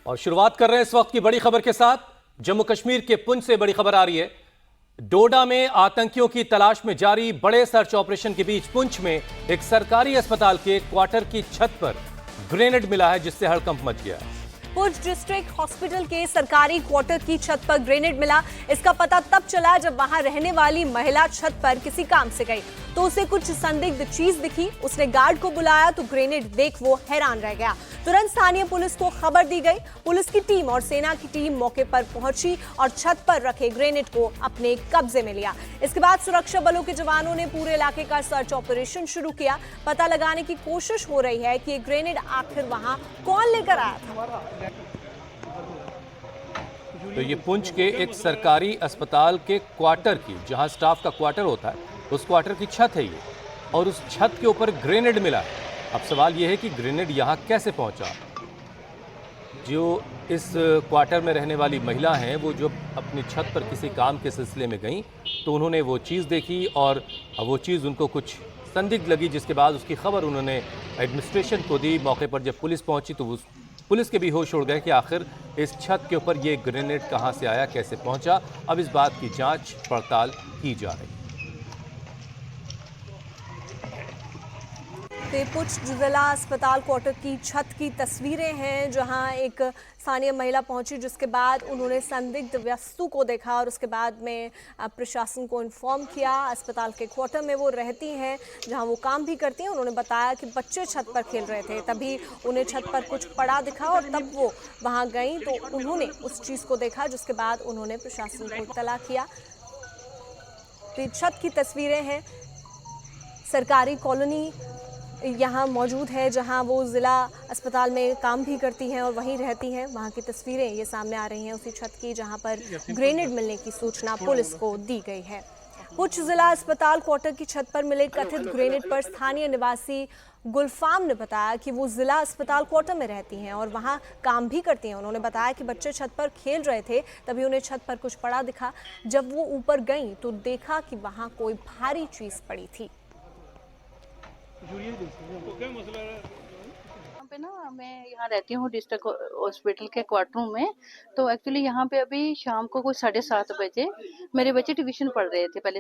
और शुरुआत कर रहे हैं इस वक्त की बड़ी खबर के साथ। जम्मू कश्मीर के पुंछ से बड़ी खबर आ रही है। डोडा में आतंकियों की तलाश में जारी बड़े सर्च ऑपरेशन के बीच पुंछ में एक सरकारी अस्पताल के क्वार्टर की छत पर ग्रेनेड मिला है, जिससे हड़कंप मच गया है। पुंछ डिस्ट्रिक्ट हॉस्पिटल के सरकारी क्वार्टर की छत पर ग्रेनेड मिला। इसका पता तब चला जब वहां रहने वाली महिला छत पर किसी काम से गई तो उसे कुछ संदिग्ध चीज दिखी। उसने गार्ड को बुलाया तो ग्रेनेड देख वो हैरान रह गया। तुरंत स्थानीय पुलिस को खबर दी गई। पुलिस की टीम और सेना की टीम मौके पर पहुंची और छत पर रखे ग्रेनेड को अपने कब्जे में लिया। इसके बाद सुरक्षा बलों के जवानों ने पूरे इलाके का सर्च ऑपरेशन शुरू किया। पता लगाने की कोशिश हो रही है कि ये ग्रेनेड आखिर वहां कौन लेकर आया था। तो ये पुंछ के एक सरकारी अस्पताल के क्वार्टर की, जहां स्टाफ का क्वार्टर होता है, उस क्वार्टर की छत है ये, और उस छत के ऊपर ग्रेनेड मिला है। अब सवाल यह है कि ग्रेनेड यहां कैसे पहुंचा। जो इस क्वार्टर में रहने वाली महिला हैं, वो जो अपनी छत पर किसी काम के सिलसिले में गईं तो उन्होंने वो चीज़ देखी और वो चीज़ उनको कुछ संदिग्ध लगी, जिसके बाद उसकी खबर उन्होंने एडमिनिस्ट्रेशन को दी। मौके पर जब पुलिस पहुंची तो पुलिस के भी होश उड़ गए कि आखिर इस छत के ऊपर ये ग्रेनेड कहां से आया, कैसे पहुंचा। अब इस बात की जांच पड़ताल की जा रही है। पुंछ जिला अस्पताल क्वार्टर की छत की तस्वीरें हैं, जहां एक स्थानीय महिला पहुंची, जिसके बाद उन्होंने संदिग्ध वस्तु को देखा और उसके बाद में प्रशासन को इन्फॉर्म किया। अस्पताल के क्वार्टर में वो रहती हैं, जहां वो काम भी करती हैं। उन्होंने बताया कि बच्चे छत पर खेल रहे थे, तभी उन्हें छत पर कुछ पड़ा दिखा और तब वो वहां गई तो उन्होंने उस चीज़ को देखा, जिसके बाद उन्होंने प्रशासन को इत्तला किया। तो छत की तस्वीरें हैं, सरकारी कॉलोनी यहाँ मौजूद है, जहाँ वो ज़िला अस्पताल में काम भी करती हैं और वहीं रहती हैं। वहाँ की तस्वीरें ये सामने आ रही हैं उसी छत की, जहाँ पर ग्रेनेड मिलने की सूचना पुलिस को दी गई है। पुंछ जिला अस्पताल क्वार्टर की छत पर मिले कथित ग्रेनेड पर स्थानीय निवासी गुलफाम ने बताया कि वो जिला अस्पताल क्वार्टर में रहती हैं और वहाँ काम भी करती हैं। उन्होंने बताया कि बच्चे छत पर खेल रहे थे, तभी उन्हें छत पर कुछ पड़ा दिखा। जब वो ऊपर गईं तो देखा कि वहाँ कोई भारी चीज़ पड़ी थी। तो क्या मसला है? यहाँ पे ना मैं यहाँ रहती हूँ डिस्ट्रिक्ट हॉस्पिटल के क्वार्टरों में। तो एक्चुअली यहाँ पे अभी शाम को कुछ 7:30 बजे मेरे बच्चे ट्यूशन पढ़ रहे थे। पहले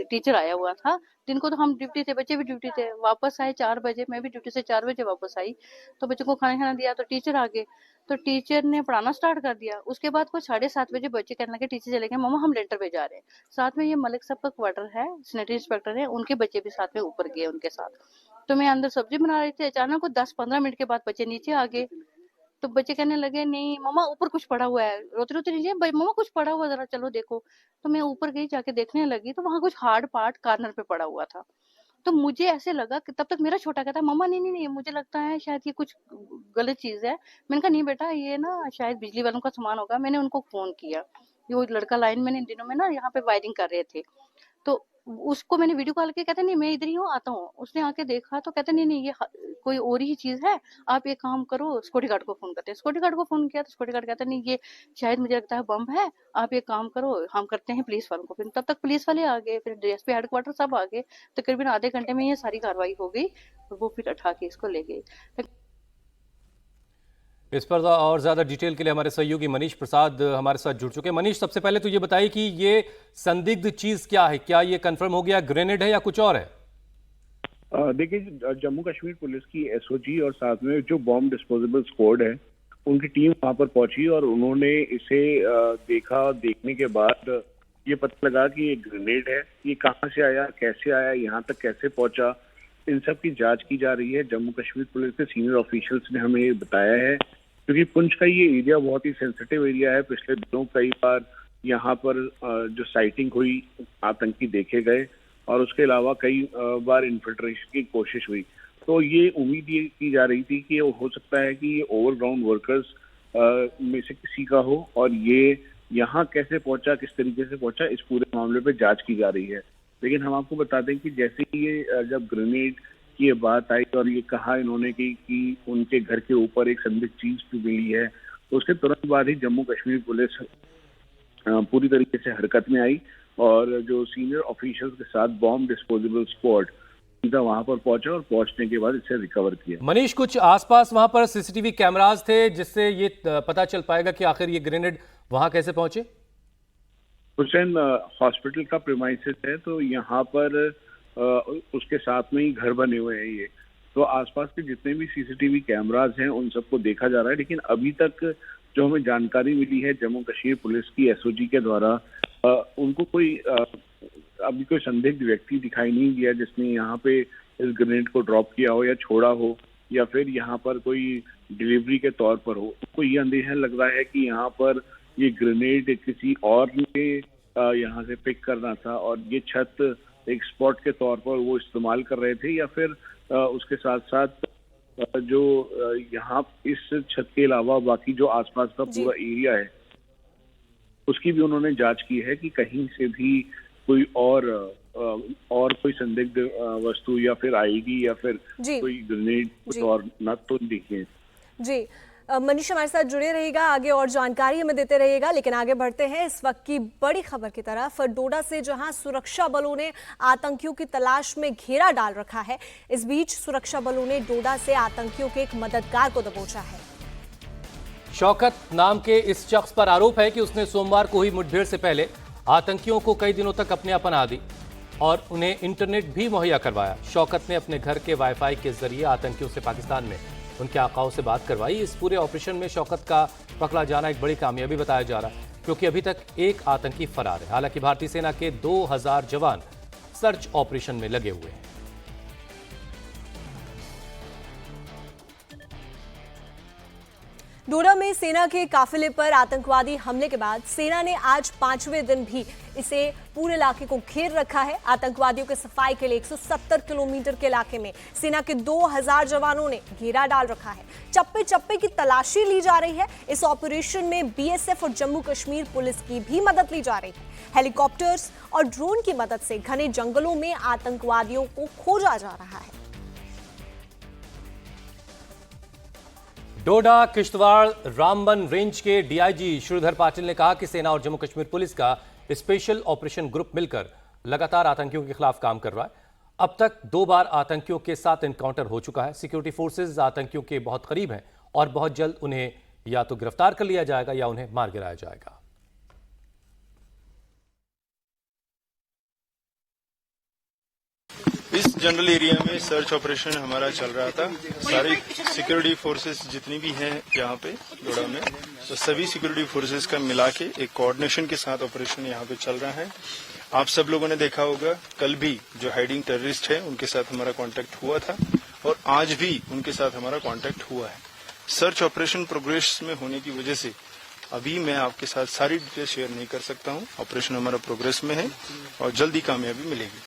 टीचर आया हुआ था। दिन को तो हम ड्यूटी थे, बच्चे भी ड्यूटी थे। वापस आए 4 बजे, मैं भी ड्यूटी से 4 बजे वापस आई। तो बच्चों को खाना दिया तो टीचर आ गए, तो टीचर ने पढ़ाना स्टार्ट कर दिया। उसके बाद कुछ 7:30 बजे बच्चे कहने लगे, टीचर चले गए, मम्मा हम लेंटर पे जा रहे हैं। साथ में ये मलिक साहब का क्वार्टर है, सैनिटरी इंस्पेक्टर है, उनके बच्चे भी साथ में ऊपर गए उनके साथ। तो मैं अंदर सब्जी बना रही थी, अचानक को 10-15 मिनट के बाद बच्चे नीचे आ गए। तो बच्चे कहने लगे, नहीं मम्मा ऊपर कुछ पड़ा हुआ है। रोते रोते नीचे, मम्मा कुछ पड़ा हुआ, जरा चलो देखो। तो मैं ऊपर गई, जाके देखने लगी तो वहां कुछ हार्ड पार्ट कार्नर पे पड़ा हुआ था। तो मुझे ऐसे लगा कि तब तक मेरा छोटा कहता, मम्मा नहीं नहीं नहीं, मुझे लगता है शायद ये कुछ गलत चीज है। मैंने कहा नहीं बेटा, ये ना शायद बिजली वालों का सामान होगा। मैंने उनको फोन किया। वो लड़का लाइन में इन दिनों में ना यहाँ पे वायरिंग कर रहे थे, तो उसको मैंने वीडियो कॉल किया। कहते नहीं मैं इधर ही हूँ, आता हूँ। उसने आके देखा तो कहते नहीं नहीं, ये कोई और ही चीज है, आप एक काम करो, सिक्योरिटी गार्ड को फोन करते हैं। सिक्योरिटी गार्ड को फोन किया तो सिक्योरिटी गार्ड कहता नहीं, ये शायद मुझे लगता है बम है, आप एक काम करो, हम करते हैं पुलिस वालों को। फिर तब तक पुलिस वाले आ गए, फिर डीएसपी हेडक्वार्टर सब आ गए। तकरीबन आधे घंटे में ये सारी कार्रवाई हो गई और वो फिर उठा के इसको ले गए। इस पर और ज़्यादा डिटेल के लिए हमारे सहयोगी मनीष प्रसाद हमारे साथ जुड़ चुके हैं। मनीष, सबसे पहले तो ये बताइए कि ये संदिग्ध चीज़ क्या है? क्या ये कंफर्म हो गया ग्रेनेड है या कुछ और है? देखिए, जम्मू कश्मीर पुलिस की एसओजी और साथ में जो बॉम्ब डिस्पोजेबल स्क्वाड है, उनकी टीम वहां पर पहुंची और उन्होंने इसे देखा। देखने के बाद ये पता लगा कि ये ग्रेनेड है। ये कहां से आया, कैसे आया, यहाँ तक कैसे पहुंचा, इन सब की जांच की जा रही है। जम्मू कश्मीर पुलिस के सीनियर ऑफिशियल्स ने हमें ये बताया है, क्योंकि पुंछ का ये एरिया बहुत ही सेंसिटिव एरिया है। पिछले दिनों कई बार यहाँ पर जो साइटिंग हुई, आतंकी देखे गए और उसके अलावा कई बार इन्फिल्ट्रेशन की कोशिश हुई। तो ये उम्मीद ये की जा रही थी कि ये हो सकता है कि ये ओवरग्राउंड वर्कर्स में से किसी का हो, और ये यहाँ कैसे पहुंचा, किस तरीके से पहुंचा, इस पूरे मामले पे जांच की जा रही है। लेकिन हम आपको बता दें कि जैसे ही ये जब ग्रेनेड की ये बात आई और ये कहा इन्होंने कि उनके घर के ऊपर एक संदिग्ध चीज मिली है, तो उसके तुरंत बाद ही जम्मू कश्मीर पुलिस पूरी तरीके से हरकत में आई और जो सीनियर ऑफिशियल्स के साथ बॉम्ब डिस्पोजेबल स्क्वाड सीधा वहां पर पहुंचा और पहुंचने के बाद इसे रिकवर किया। मनीष, कुछ आसपास वहां पर सीसीटीवी कैमरास थे जिससे ये पता चल पाएगा कि आखिर ये ग्रेनेड वहां कैसे पहुंचे? हुसैन, हॉस्पिटल का प्रीमाइसेस है तो यहाँ पर उसके साथ में ही घर बने हुए हैं ये, तो आसपास के जितने भी सीसीटीवी कैमरास हैं उन सबको देखा जा रहा है। लेकिन अभी तक जो हमें जानकारी मिली है जम्मू कश्मीर पुलिस की एसओजी के द्वारा, उनको कोई अभी कोई संदिग्ध व्यक्ति दिखाई नहीं दिया जिसने यहाँ पे इस ग्रेनेड को ड्रॉप किया हो या छोड़ा हो या फिर यहाँ पर कोई डिलीवरी के तौर पर हो। उनको ये अंदेशा लग रहा है कि यहाँ पर ये ग्रेनेड किसी और ने यहाँ से पिक करना था और ये छत एक स्पॉट के तौर पर वो इस्तेमाल कर रहे थे, या फिर उसके साथ साथ जो यहाँ इस छत के अलावा बाकी जो आसपास का पूरा एरिया है उसकी भी उन्होंने जांच की है कि कहीं से भी कोई और कोई संदिग्ध वस्तु या फिर आएगी या फिर कोई ग्रेनेड कुछ और न तो दिखे। जी मनीष हमारे साथ जुड़े रहेगा, आगे और जानकारी हमें देते रहेगा। लेकिन आगे बढ़ते हैं इस वक्त की बड़ी खबर की तरफ। डोडा से जहां सुरक्षा बलों ने आतंकियों की तलाश में घेरा डाल रखा है, इस बीच सुरक्षा बलों ने डोडा से आतंकियों के एक मददगार को दबोचा है। शौकत नाम के इस शख्स पर आरोप है कि उसने सोमवार को हुई मुठभेड़ से पहले आतंकियों को कई दिनों तक अपने अपना दी और उन्हें इंटरनेट भी मुहैया करवाया। शौकत ने अपने घर के वाईफाई के जरिए आतंकियों से पाकिस्तान में उनके आकाओं से बात करवाई। इस पूरे ऑपरेशन में शौकत का पकड़ा जाना एक बड़ी कामयाबी बताया जा रहा है, क्योंकि अभी तक एक आतंकी फरार है। हालांकि भारतीय सेना के 2000 जवान सर्च ऑपरेशन में लगे हुए हैं। डोडा में सेना के काफिले पर आतंकवादी हमले के बाद सेना ने आज 5वें दिन भी इसे पूरे इलाके को घेर रखा है। आतंकवादियों के सफाई के लिए 170 किलोमीटर के इलाके में सेना के 2000 जवानों ने घेरा डाल रखा है। चप्पे चप्पे की तलाशी ली जा रही है। इस ऑपरेशन में बीएसएफ और जम्मू कश्मीर पुलिस की भी मदद ली जा रही है। हेलीकॉप्टर्स और ड्रोन की मदद से घने जंगलों में आतंकवादियों को खोजा जा रहा है। डोडा किश्तवाड़ रामबन रेंज के डीआईजी श्रीधर पाटिल ने कहा कि सेना और जम्मू कश्मीर पुलिस का स्पेशल ऑपरेशन ग्रुप मिलकर लगातार आतंकियों के खिलाफ काम कर रहा है। अब तक 2 बार आतंकियों के साथ एनकाउंटर हो चुका है। सिक्योरिटी फोर्सेज आतंकियों के बहुत करीब हैं और बहुत जल्द उन्हें या तो गिरफ्तार कर लिया जाएगा या उन्हें मार गिराया जाएगा। इस जनरल एरिया में सर्च ऑपरेशन हमारा चल रहा था। सारी सिक्योरिटी फोर्सेस जितनी भी हैं यहाँ पे डोडा में, तो सभी सिक्योरिटी फोर्सेस का मिला के एक कोऑर्डिनेशन के साथ ऑपरेशन यहाँ पे चल रहा है। आप सब लोगों ने देखा होगा कल भी जो हाइडिंग टेररिस्ट है उनके साथ हमारा कांटेक्ट हुआ था और आज भी उनके साथ हमारा कांटेक्ट हुआ है। सर्च ऑपरेशन प्रोग्रेस में होने की वजह से अभी मैं आपके साथ सारी डिटेल शेयर नहीं कर सकता हूँ। ऑपरेशन हमारा प्रोग्रेस में है और जल्दी कामयाबी मिलेगी।